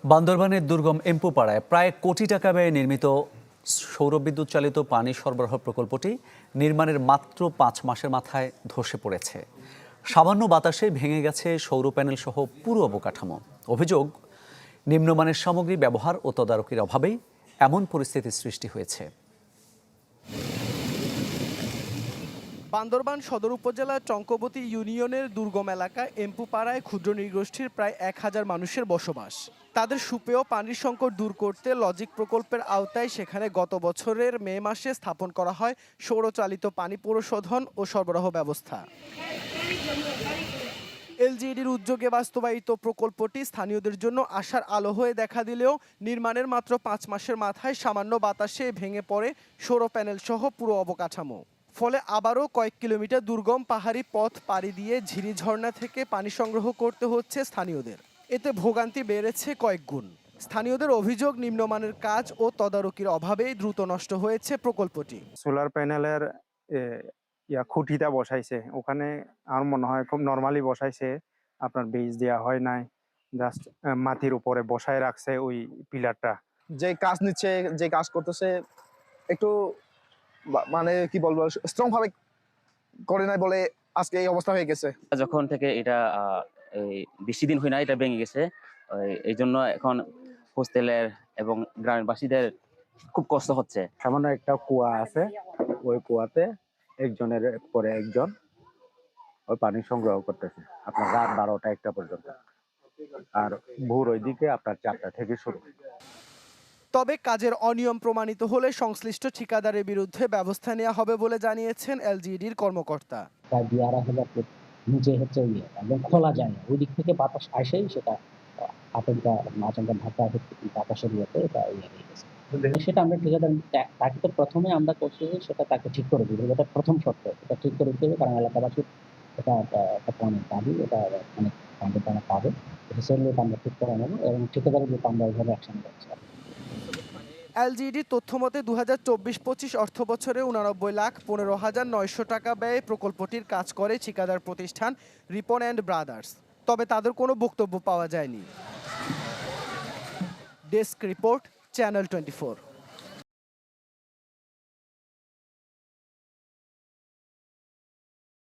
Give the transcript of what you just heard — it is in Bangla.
বান্দরবানের দুর্গম এম্পুপাড়ায় প্রায় কোটি টাকা ব্যয়ে নির্মিত সৌরবিদ্যুৎ চালিত পানি সরবরাহ প্রকল্পটি নির্মাণের মাত্র 5 মাসের মাথায় ধসে পড়েছে। সামান্য বাতাসে ভেঙে গেছে সৌর প্যানেল সহ পুরো অবকাঠামো। অভিযোগ, নিম্নমানের সামগ্রী ব্যবহার ও তদারকির অভাবেই এমন পরিস্থিতির সৃষ্টি হয়েছে। বান্দরবান সদর উপজেলার টঙ্কবতী ইউনিয়নের দুর্গম এলাকা এম্পুপাড়ায় ক্ষুদ্র নৃগোষ্ঠীর প্রায় 1000 মানুষের বসবাস। তাদের সুপেয় পানির সংকট দূর করতে লজিক প্রকল্পের আওতায় সেখানে গত বছরের মে মাসে স্থাপন করা হয় সৌরচালিত পানি পরিশোধন ও সরবরাহ ব্যবস্থা। এলজিইডির উদ্যোগে বাস্তবায়িত প্রকল্পটি স্থানীয়দের জন্য আশার আলো হয়ে দেখা দিলেও নির্মাণের মাত্র 5 মাসের মাথায় সামান্য বাতাসে ভেঙে পড়ে সৌর প্যানেল সহ পুরো অবকাঠামো। ফলে আবারও কয়েক কিলোমিটার দুর্গম পাহাড়ি পথ পাড়ি দিয়ে ঝিরি ঝর্ণা থেকে পানি সংগ্রহ করতে হচ্ছে স্থানীয়দের। এতে ভোগান্তি বেড়েছে কয়েক গুণ। স্থানীয়দের অভিযোগ, নিম্নমানের কাজ ও তদারকির অভাবেই দ্রুত নষ্ট হয়েছে প্রকল্পটি। সোলার প্যানেলের খুঁটিটা বসাইছে, ওখানে আমার মনে হয় খুব নর্মালি বসাইছে, আপনার বেজ দেওয়া হয় নাই, জাস্ট মাটির উপরে বসায় রাখছে ওই পিলারটা। যে কাজ নিচ্ছে, যে কাজ করতেছে একটু মানে কি বলবো, স্ট্রং ভাবে করে নাই বলে আজকে এই অবস্থা হয়ে গেছে। যখন থেকে এটা বেশি দিন হয় না, এটা ভেঙে গেছে, এই জন্য এখন হোস্টেলের এবং গ্রামের বাসীদের খুব কষ্ট হচ্ছে। সামান্য একটা কুয়া আছে, ওই কুয়াতে একজনের পরে একজন ওই পানি সংগ্রহ করতেছে আপনার রাত 12টা-1টা পর্যন্ত, আর ভোর ওইদিকে আপনার 4টা থেকে শুরু। তবে কাজের অনিয়ম প্রমাণিত হলে সংশ্লিষ্ট ঠিকাদারের বিরুদ্ধে ব্যবস্থা নেওয়া হবে বলে জানিয়েছেন এলজিইডির কর্মকর্তা। প্রায় 2-2.5 ফুট নিচে হচ্ছে একদম খোলা যায় না, ওই দিক থেকে বাতাস আসেই সেটা আচমকা ধাক্কা বাতাসের ইয়েতে এটা ইয়ে হয়ে গেছে। সেটা আমরা ঠিকাদার তাকে তো প্রথমে আমরা করছি যে সেটা তাকে ঠিক করে দিতে হবে, এটা প্রথম শর্ত, এটা ঠিক করে দিতে হবে, কারণ এলাকাবাসীর এটা একটা অনেক দাবি, এটা অনেক বান্দরবানে পাবে, হিসেবে আমরা ঠিক করে নেবো এবং ঠিকাদারের বিরুদ্ধে আমরা ওইভাবে অ্যাকশন করছি। এলজিইডির তথ্যমতে 2024-25 অর্থ বছরে 89,15,900 টাকা ব্যয়ে প্রকল্পটির কাজ করে ঠিকাদার প্রতিষ্ঠান রিপন অ্যান্ড ব্রাদার্স। তবে তাদের কোনো বক্তব্য পাওয়া যায়নি। Desk report, channel 24।